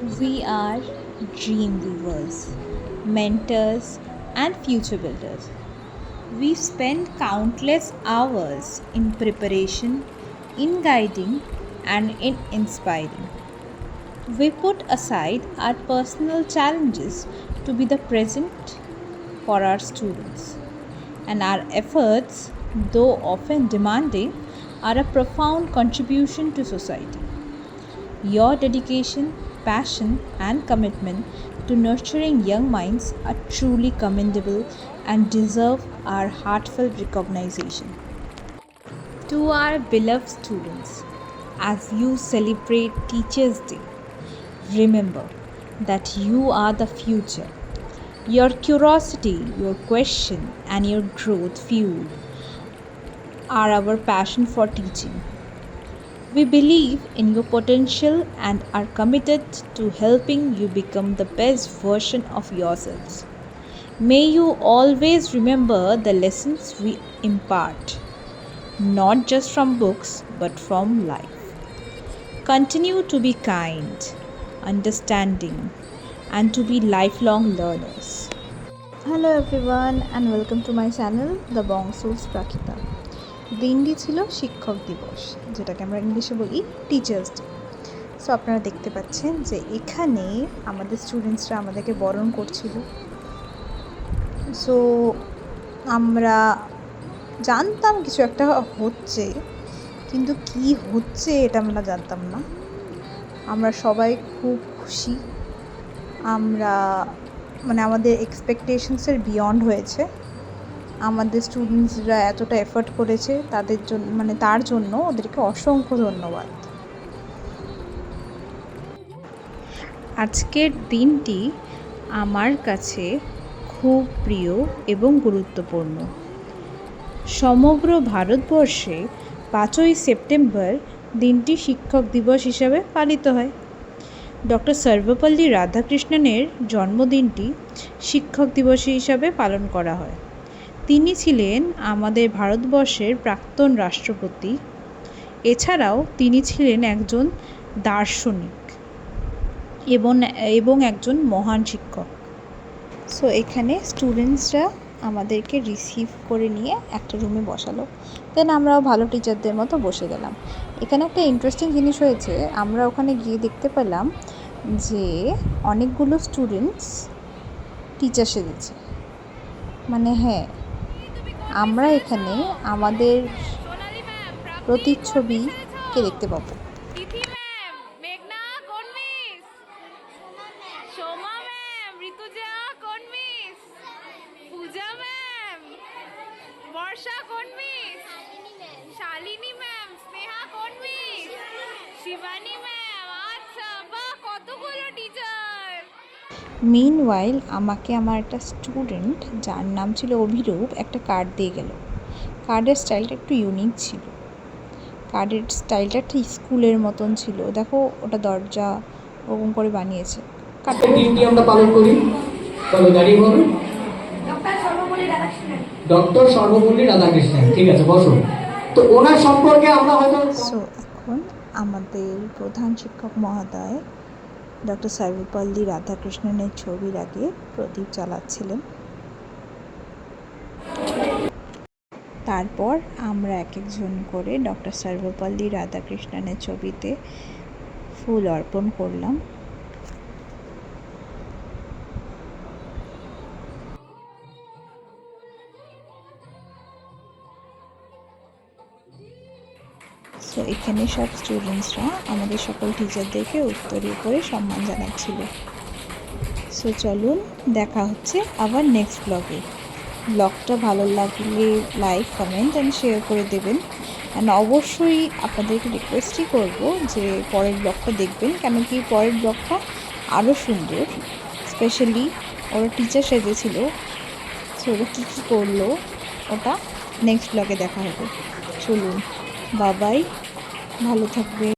We are dream weavers, mentors, and future builders. We spend countless hours in preparation, in guiding, and in inspiring. We put aside our personal challenges to be the present for our students, and our efforts, though often demanding, are a profound contribution to society. Your dedication, passion, and commitment to nurturing young minds are truly commendable and deserve our heartfelt recognition. To our beloved students, as you celebrate Teachers' Day, remember that you are the future. Your curiosity, your question, and your growth fuel are our passion for teaching. We believe in your potential and are committed to helping you become the best version of yourselves. May you always remember the lessons we impart, not just from books but from life. Continue to be kind, understanding, and to be lifelong learners. Hello everyone and welcome to my channel The Bongso's Prakita. দিনটি ছিল শিক্ষক দিবস, যেটাকে আমরা ইংলিশে বলি teachers day. So আপনারা দেখতে পাচ্ছেন যে এখানে আমাদের স্টুডেন্টসরা আমাদেরকে বরণ করছিল। সো আমরা জানতাম কিছু একটা হচ্ছে, কিন্তু কি হচ্ছে এটা আমরা জানতাম না। আমরা সবাই খুব খুশি, আমরা আমাদের এক্সপেকটেশনসের বিয়ন্ড হয়েছে। আমাদের স্টুডেন্টসরা এতটা এফর্ট করেছে, তাদের জন্য তার জন্য ওদেরকে অসংখ্য ধন্যবাদ। আজকের দিনটি আমার কাছে খুব প্রিয় এবং গুরুত্বপূর্ণ। সমগ্র ভারতবর্ষে 5ই সেপ্টেম্বর দিনটি শিক্ষক দিবস হিসাবে পালিত হয়। ডক্টর সর্বপল্লী রাধাকৃষ্ণনের জন্মদিনটি শিক্ষক দিবস হিসাবে পালন করা হয়। তিনি ছিলেন আমাদের ভারতবর্ষের প্রাক্তন রাষ্ট্রপতি। এছাড়াও তিনি ছিলেন একজন দার্শনিক এবং একজন মহান শিক্ষক। সো এখানে স্টুডেন্টসরা আমাদেরকে রিসিভ করে নিয়ে একটা রুমে বসালো, দেন আমরাও ভালো টিচারদের মতো বসে গেলাম। এখানে একটা ইন্টারেস্টিং জিনিস হয়েছে, আমরা ওখানে গিয়ে দেখতে পেলাম যে অনেকগুলো স্টুডেন্টস টিচার সেজেছে। হ্যাঁ, আমরা এখানে আমাদের প্রতিচ্ছবিকে দেখতে পাবো। বর্ষা কোন মিস? শালিনী ম্যাম। স্নেহা কোন মিস? শিবানী ম্যাম। আচ্ছা, বাহ, কতগুলো টিচার। মিনওয়াইল আমাকে আমার একটা স্টুডেন্ট, যার নাম ছিল অভিরূপ, একটা কার্ড দিয়ে গেল। কার্ডের স্টাইলটা একটু ইউনিক ছিল। কার্ডের স্টাইলটা একটা স্কুলের মতন ছিল। দেখো, ওটা দরজা ওরকম করে বানিয়েছে। দিনটি আমরা পালন করি, তবে দাঁড়িয়ে বলুন ডক্টর সর্বপল্লী রাধাকৃষ্ণন। ঠিক আছে, বসুন। তো ওনার সম্পর্কে আমরা হয়তো এখন আমাদের প্রধান শিক্ষক মহোদয় ডক্টর সর্বপল্লী রাধাকৃষ্ণনের ছবির আগে প্রদীপ জ্বালাচ্ছিলেন। তারপর আমরা এক একজন করে ডক্টর সর্বপল্লী রাধাকৃষ্ণনের ছবিতে ফুল অর্পণ করলাম। সো এখানে সব স্টুডেন্টসরা আমাদের সকল টিচারদেরকে উত্তরীয় করে সম্মান জানাচ্ছিল। সো চলুন, দেখা হচ্ছে আবার নেক্সট ব্লগে। ব্লগটা ভালো লাগলে লাইক, কমেন্ট অ্যান্ড শেয়ার করে দেবেন। অ্যান্ড অবশ্যই আপনাদেরকে রিকোয়েস্টই করবো যে পরের ব্লগটা দেখবেন, কেন কি পরের ব্লগটা আরও সুন্দর। স্পেশালি ওরা টিচার সেজেছিল, সো ওরা কী কী করলো ওটা নেক্সট ব্লগে দেখা হবে। চলুন, বাবাই, ভালো থাকবে।